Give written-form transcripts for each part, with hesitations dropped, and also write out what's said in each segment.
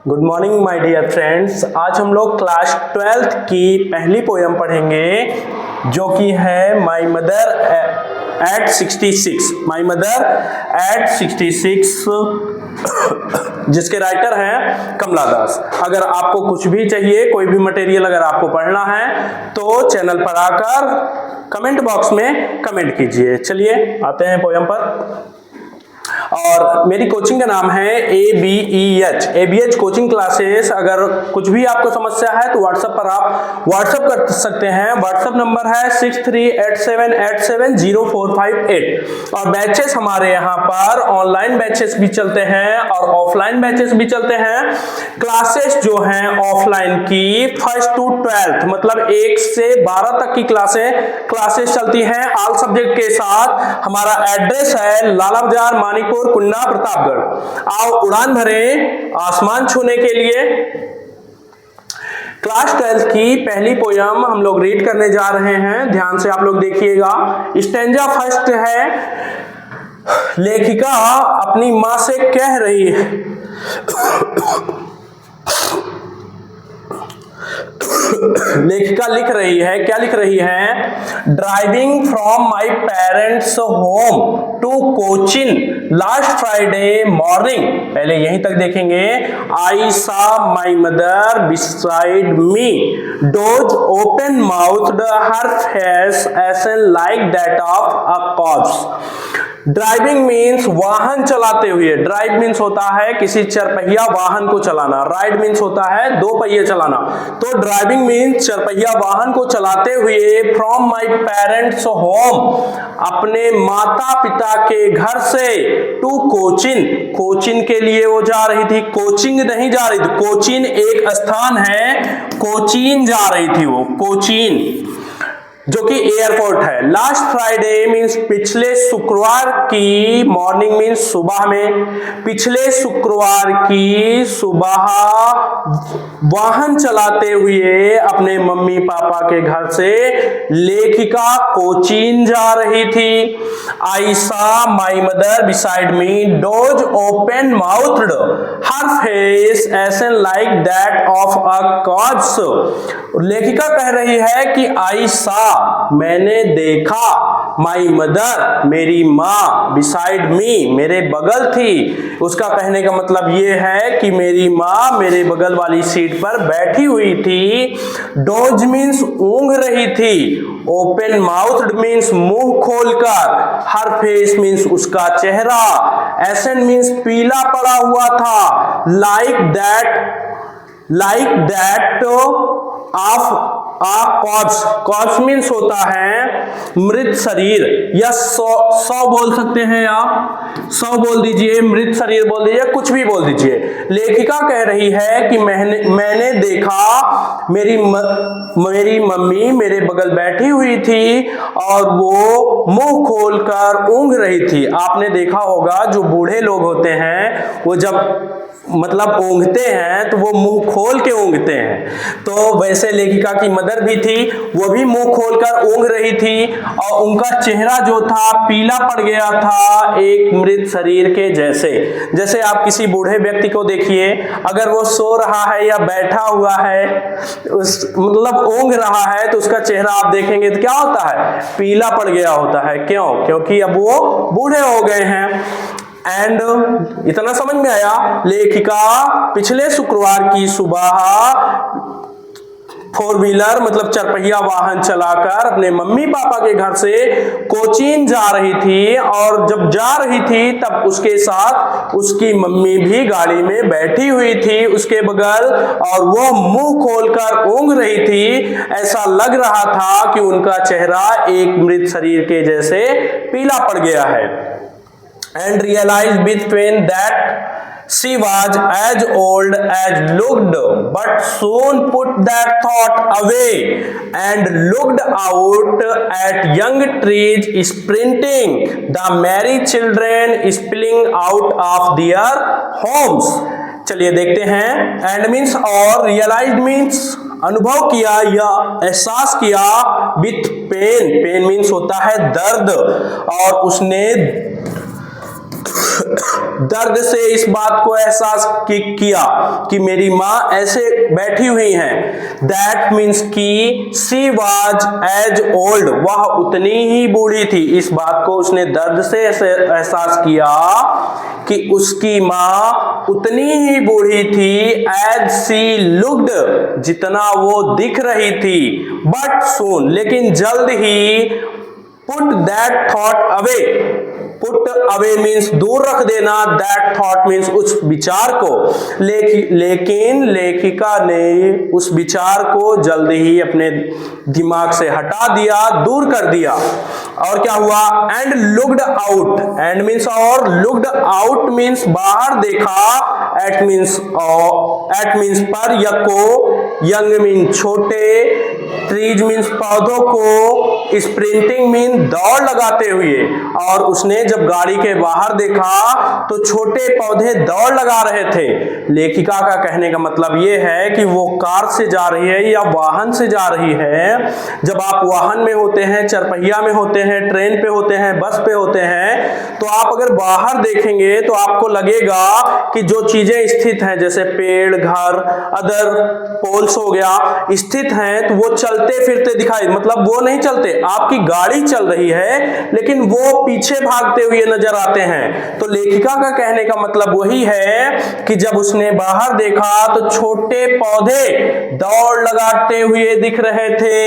Good morning my dear friends. आज हम लोग क्लास 12th की पहली पोयम पढ़ेंगे जो कि है my mother eight 66। My mother eight 66 जिसके राइटर हैं कमला दास। अगर आपको कुछ भी चाहिए, कोई भी मटेरियल अगर आपको पढ़ना है तो चैनल पर आकर कमेंट बॉक्स में कमेंट कीजिए। चलिए आते हैं पोयम पर। और मेरी कोचिंग का नाम है ABEH कोचिंग क्लासेस। अगर कुछ भी आपको समस्या है तो व्हाट्सएप पर आप व्हाट्सएप कर सकते हैं। व्हाट्सएप नंबर है 6387870458। और बैचेस हमारे यहाँ पर ऑनलाइन बैचेस भी चलते हैं और ऑफलाइन बैचेस भी चलते हैं। क्लासेस जो हैं ऑफलाइन की 1st to 12th मतलब 1 से 12 तक की क्लासेस चलती हैं ऑल सब्जेक्ट के साथ। हमारा एड्रेस है लाला बाजार, मानिकपुर, कुन्ना, प्रतापगढ़। आओ उड़ान भरें आसमान छूने के लिए। क्लास 12 की पहली पोयम हम लोग रीड करने जा रहे हैं। ध्यान से आप लोग देखिएगा। स्टैंजा फर्स्ट है। लेखिका अपनी मां से कह रही है लेखिका लिख रही है, क्या लिख रही है? Driving from my parents home to Cochin last Friday morning. पहले यहीं तक देखेंगे। I saw my mother beside me, doze open mouthed, her face ashen like that of a corpse. Driving means वाहन चलाते हुए। ड्राइव मीन्स होता है किसी चरपहिया वाहन को चलाना। राइड मीन्स होता है 2 पहिए चलाना। तो ड्राइविंग मीन्स चरपहिया वाहन को चलाते हुए फ्रॉम माई पेरेंट्स होम, अपने माता पिता के घर से, टू कोचिन, कोचिन के लिए वो जा रही थी। कोचिंग नहीं जा रही थी, कोचिन एक स्थान है, कोचीन जा रही थी वो, कोचीन जो कि एयरपोर्ट है। लास्ट फ्राइडे मीन्स पिछले शुक्रवार की, मॉर्निंग मीन्स सुबह में, पिछले शुक्रवार की सुबह वाहन चलाते हुए अपने मम्मी पापा के घर से लेखिका कोचीन जा रही थी। I saw my mother beside me, doze open mouthed, her face ashen like that of a corpse. लेखिका कह रही है कि आई सा, मैंने देखा, माई मदर, मेरी माँ, बिसाइड मी, मेरे बगल थी। उसका कहने का मतलब ये है कि मेरी माँ मेरे बगल वाली सीट पर बैठी हुई थी। डोज मीन्स ऊँघ रही थी। ओपन माउथड मीन्स मुंह खोलकर। हर फेस मीन्स उसका चेहरा। एसन मीन्स पीला पड़ा हुआ था। Like that of a corpse. Corpse means होता है मृत शरीर, या सौ बोल सकते हैं आप, सौ बोल दीजिए, मृत शरीर बोल दीजिए, कुछ भी बोल दीजिए। लेखिका कह रही है कि मैंने देखा, मेरी मम्मी मेरे बगल बैठी हुई थी और वो मुंह खोलकर ऊँघ रही थी। आपने देखा होगा जो बूढ़े लोग होते हैं वो जब मतलब ऊँघते हैं तो वो मुंह खोल के ऊँघते हैं। तो वैसे लेखिका की मदर भी थी, वो भी मुंह खोलकर ऊँघ रही थी और उनका चेहरा जो था पीला पड़ गया था, एक मृत शरीर के जैसे। जैसे आप किसी बूढ़े व्यक्ति को देखिए, अगर वो सो रहा है या बैठा हुआ है, मतलब ऊँघ रहा है, तो उसका चेहरा आप देखेंगे तो क्या होता है? पीला पड़ गया होता है। क्यों? क्योंकि अब वो बूढ़े हो गए हैं। एंड इतना समझ में आया। लेखिका पिछले शुक्रवार की सुबह 4 व्हीलर मतलब चरपहिया वाहन चलाकर अपने मम्मी पापा के घर से कोचीन जा रही थी, और जब जा रही थी तब उसके साथ उसकी मम्मी भी गाड़ी में बैठी हुई थी उसके बगल, और वो मुंह खोलकर ऊँघ रही थी। ऐसा लग रहा था कि उनका चेहरा एक मृत शरीर के जैसे पीला पड़ गया है। And realized between that she was as old as looked, but soon put that thought away and looked out at young trees sprinting, the merry children spilling out of their homes. चलिए देखते हैं। And means और, realise means अनुभव किया या एहसास किया, with pain, pen means होता है दर्द, और उसने दर्द से इस बात को एहसास किया कि मेरी माँ ऐसे बैठी हुई हैं। दैट मीन्स कि शी वाज एज ओल्ड, वह उतनी ही बूढ़ी थी। इस बात को उसने दर्द से एहसास किया कि उसकी माँ उतनी ही बूढ़ी थी, एज शी लुक्ड, जितना वो दिख रही थी। बट सून, लेकिन जल्द ही, put that thought away, put away means दूर रख देना, दैट थॉट मीन्स उस विचार को। लेकिन लेखिका ने उस विचार को जल्द ही अपने दिमाग से हटा दिया, दूर कर दिया। और क्या हुआ? And looked out, and means और, लुक्ड आउट मीन्स बाहर देखा, एट मीन्स पर, यको, यंग मीन छोटे, ट्रीज मीन्स पौधों को, स्प्रिंटिंग मीन दौड़ लगाते हुए। और उसने जब गाड़ी के बाहर देखा तो छोटे पौधे दौड़ लगा रहे थे। लेखिका का कहने का मतलब यह है कि वो कार से जा रही है या वाहन से जा रही है। जब आप वाहन में होते हैं, चरपहिया में होते हैं, ट्रेन पे होते हैं, बस पे होते हैं, तो आप अगर बाहर देखेंगे तो आपको लगेगा कि जो चीजें स्थित हैं, जैसे पेड़, घर, अदर पोल्स हो गया, स्थित हैं, तो वो चलते फिरते दिखाई, मतलब वो नहीं चलते, आपकी गाड़ी चल रही है लेकिन वो पीछे भागते हुए नजर आते हैं। तो लेखिका का कहने का मतलब वही है कि जब उसने बाहर देखा तो छोटे पौधे दौड़ लगाते हुए दिख रहे थे।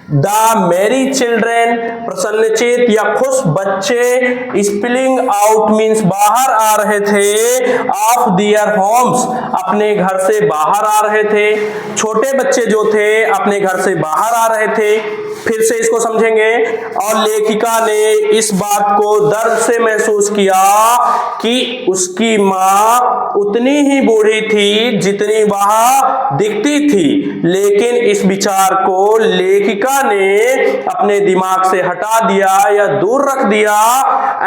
द मेरी चिल्ड्रेन, प्रसन्नचित या खुश बच्चे, स्पिलिंग आउट मीन्स बाहर आ रहे थे, ऑफ दियर होम्स, अपने घर से बाहर आ रहे थे। छोटे बच्चे जो थे अपने घर से बाहर आ रहे थे। फिर से इसको समझेंगे। और लेखिका ने इस बात को दर्द से महसूस किया कि उसकी माँ उतनी ही बूढ़ी थी जितनी वह दिखती थी। लेकिन इस विचार को लेखिका ने अपने दिमाग से हटा दिया या दूर रख दिया।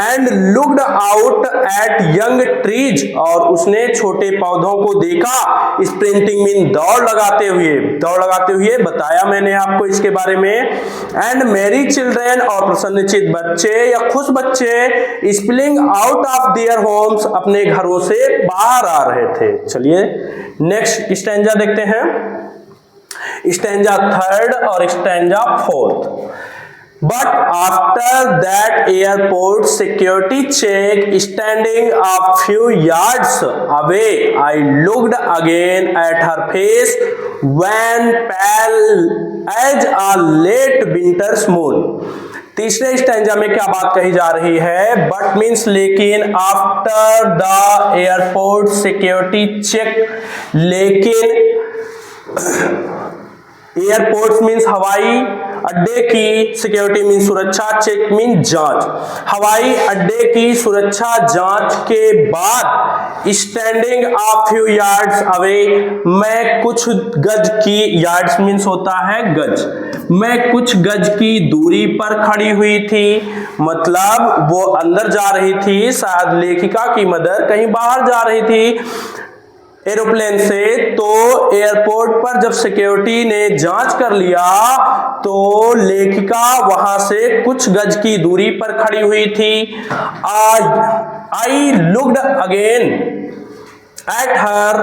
And looked out at young trees, और उसने छोटे पौधों को देखा, स्प्रिंटिंग मीन दौड़ लगाते हुए बताया मैंने आपको इसके बारे में। एंड मेरी चिल्ड्रेन, और प्रसन्नचित बच्चे या खुश बच्चे, spilling out of their homes, अपने घरों से बाहर आ रहे थे। चलिए नेक्स्ट स्टैंजा देखते हैं, स्टैंजा थर्ड और stanza fourth. But after that airport security check, standing a few yards away, I looked again at her face, when pale as a late winter's moon. तीसरे स्टैंजा में क्या बात कही जा रही है? बट मीन्स लेकिन, after the airport security check, लेकिन एयरपोर्ट मीन्स हवाई अड्डे की, सिक्योरिटी मीन्स सुरक्षा, चेक मीन्स जांच। हवाई अड्डे की सुरक्षा जांच के बाद, standing a few yards away, मैं कुछ गज की, यार्ड्स मीन्स होता है गज, मैं कुछ गज की दूरी पर खड़ी हुई थी। मतलब वो अंदर जा रही थी, शायद लेखिका की मदर कहीं बाहर जा रही थी एरोप्लेन से। तो एयरपोर्ट पर जब सिक्योरिटी ने जांच कर लिया तो लेखिका वहां से कुछ गज की दूरी पर खड़ी हुई थी। I looked again at her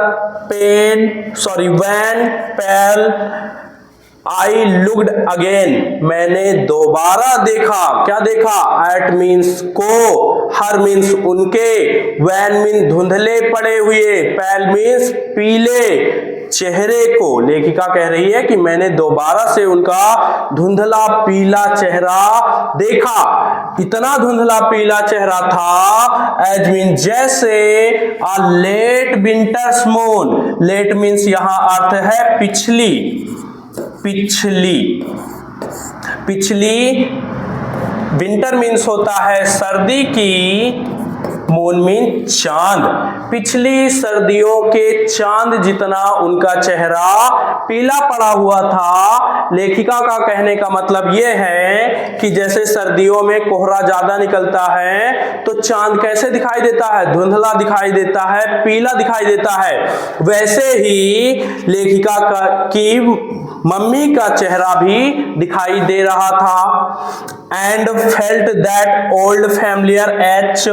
when pale, I looked again, मैंने दोबारा देखा। क्या देखा? एट मीन्स को, हर मीन्स उनके, वैन मीन धुंधले पड़े हुए, पैल मीन्स पीले चेहरे को। लेखिका कह रही है कि मैंने दोबारा से उनका धुंधला पीला चेहरा देखा। इतना धुंधला पीला चेहरा था, एज मीन जैसे, a late winter's moon, late means यहां अर्थ है पिछली, विंटर मीन्स होता है सर्दी की, मून मीन चांद, पिछली सर्दियों के चांद जितना उनका चेहरा पीला पड़ा हुआ था। लेखिका का कहने का मतलब यह है कि जैसे सर्दियों में कोहरा ज्यादा निकलता है तो चांद कैसे दिखाई देता है? धुंधला दिखाई देता है, पीला दिखाई देता है। वैसे ही लेखिका की मम्मी का चेहरा भी दिखाई दे रहा था। And felt that old familiar H,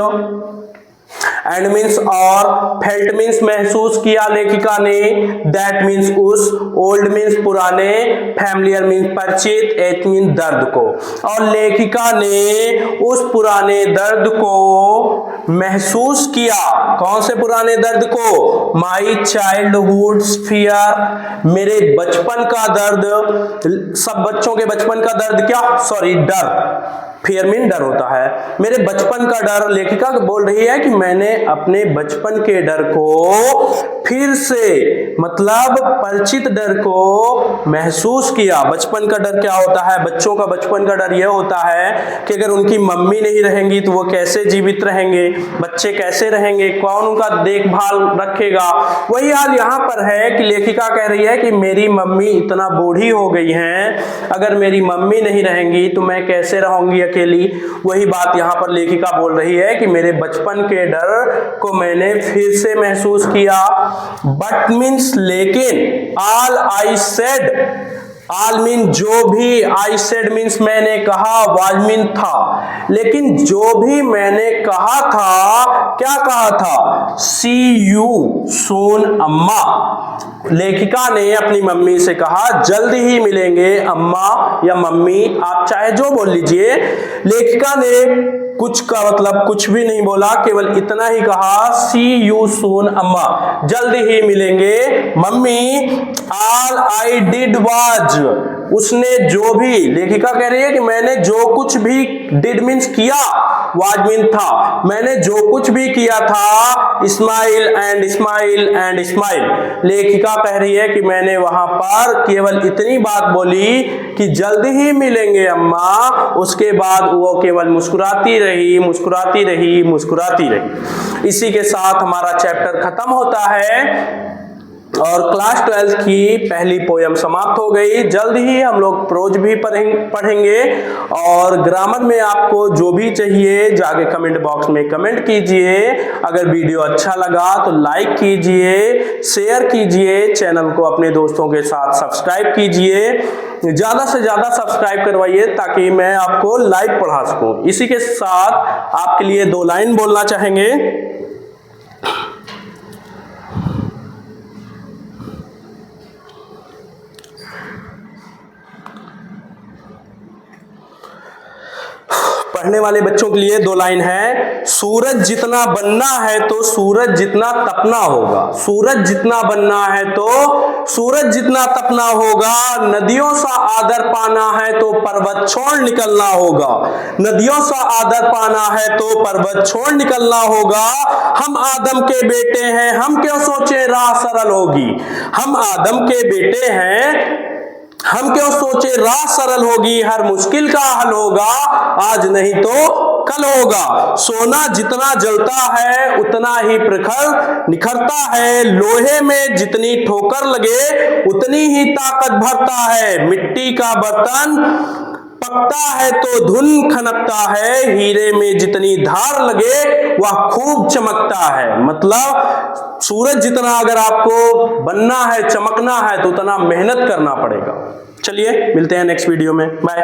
and means और, फेल्ट मीन्स महसूस किया लेखिका ने, दैट मीन्स उस, ओल्ड मीन्स पुराने, फैमिलियर मीन्स परिचित, एच मीन्स दर्द को। और लेखिका ने उस पुराने दर्द को महसूस किया। कौन से पुराने दर्द को? माई चाइल्डहुड फियर, मेरे बचपन का दर्द। सब बच्चों के बचपन का दर्द क्या? सॉरी, डर। फियर मीन डर होता है। मेरे बचपन का डर, लेखिका बोल रही है कि मैंने अपने बचपन के डर को फिर से, मतलब परिचित डर को महसूस किया। बचपन का डर क्या होता है? बच्चों का बचपन का डर यह होता है कि अगर उनकी मम्मी नहीं रहेंगी तो वो कैसे जीवित रहेंगे, बच्चे कैसे रहेंगे, कौन उनका देखभाल रखेगा। वही हाल यहाँ पर है कि लेखिका कह रही है कि मेरी मम्मी इतना बूढ़ी हो गई हैं, अगर मेरी मम्मी नहीं रहेंगी तो मैं कैसे रहूंगी अकेली। वही बात यहाँ पर लेखिका बोल रही है कि मेरे बचपन के डर को मैंने फिर से महसूस किया। बट मीन्स लेकिन, all I said, all mean जो भी, आई सेड मीन्स मैंने कहा, वाज मीन था, लेकिन जो भी मैंने कहा था, क्या कहा था? सी यू सून अम्मा। लेखिका ने अपनी मम्मी से कहा जल्द ही मिलेंगे अम्मा या मम्मी, आप चाहे जो बोल लीजिए। लेखिका ने कुछ का मतलब कुछ भी नहीं बोला, केवल इतना ही कहा, सी यू सून अम्मा, जल्द ही मिलेंगे mummy. All I did was, उसने जो भी, लेखिका कह रही है कि मैंने जो कुछ भी, डिड मीन्स किया, वाज मीन था, मैंने जो कुछ भी किया था, smile and smile and smile. लेखिका कह रही है कि मैंने वहां पर केवल इतनी बात बोली कि जल्द ही मिलेंगे अम्मा, उसके बाद वो केवल मुस्कुराती रही, मुस्कुराती रही, मुस्कुराती रही। इसी के साथ हमारा चैप्टर खत्म होता है और क्लास 12 की पहली पोयम समाप्त हो गई। जल्द ही हम लोग प्रोज भी पढ़ेंगे और ग्रामर में आपको जो भी चाहिए जाके कमेंट बॉक्स में कमेंट कीजिए। अगर वीडियो अच्छा लगा तो लाइक कीजिए, शेयर कीजिए, चैनल को अपने दोस्तों के साथ सब्सक्राइब कीजिए, ज्यादा से ज्यादा सब्सक्राइब करवाइए ताकि मैं आपको लाइव पढ़ा सकूं। इसी के साथ आपके लिए 2 लाइन बोलना चाहेंगे। पढ़ने वाले बच्चों के लिए 2 लाइन है। सूरज जितना बनना है तो सूरज जितना तपना होगा, सूरज जितना बनना है तो सूरज जितना तपना होगा। नदियों सा आदर पाना है तो पर्वत छोड़ निकलना होगा, नदियों सा आदर पाना है तो पर्वत छोड़ निकलना होगा। हम आदम के बेटे हैं, हम क्यों सोचे राह सरल होगी, हम आदम के बेटे हैं, हम क्यों सोचे राह सरल होगी। हर मुश्किल का हल होगा, आज नहीं तो कल होगा। सोना जितना जलता है उतना ही प्रखर निखरता है, लोहे में जितनी ठोकर लगे उतनी ही ताकत भरता है। मिट्टी का बर्तन पकता है तो धुन खनकता है, हीरे में जितनी धार लगे वह खूब चमकता है। मतलब सूरज जितना अगर आपको बनना है, चमकना है तो उतना मेहनत करना पड़ेगा। चलिए मिलते हैं नेक्स्ट वीडियो में, बाय।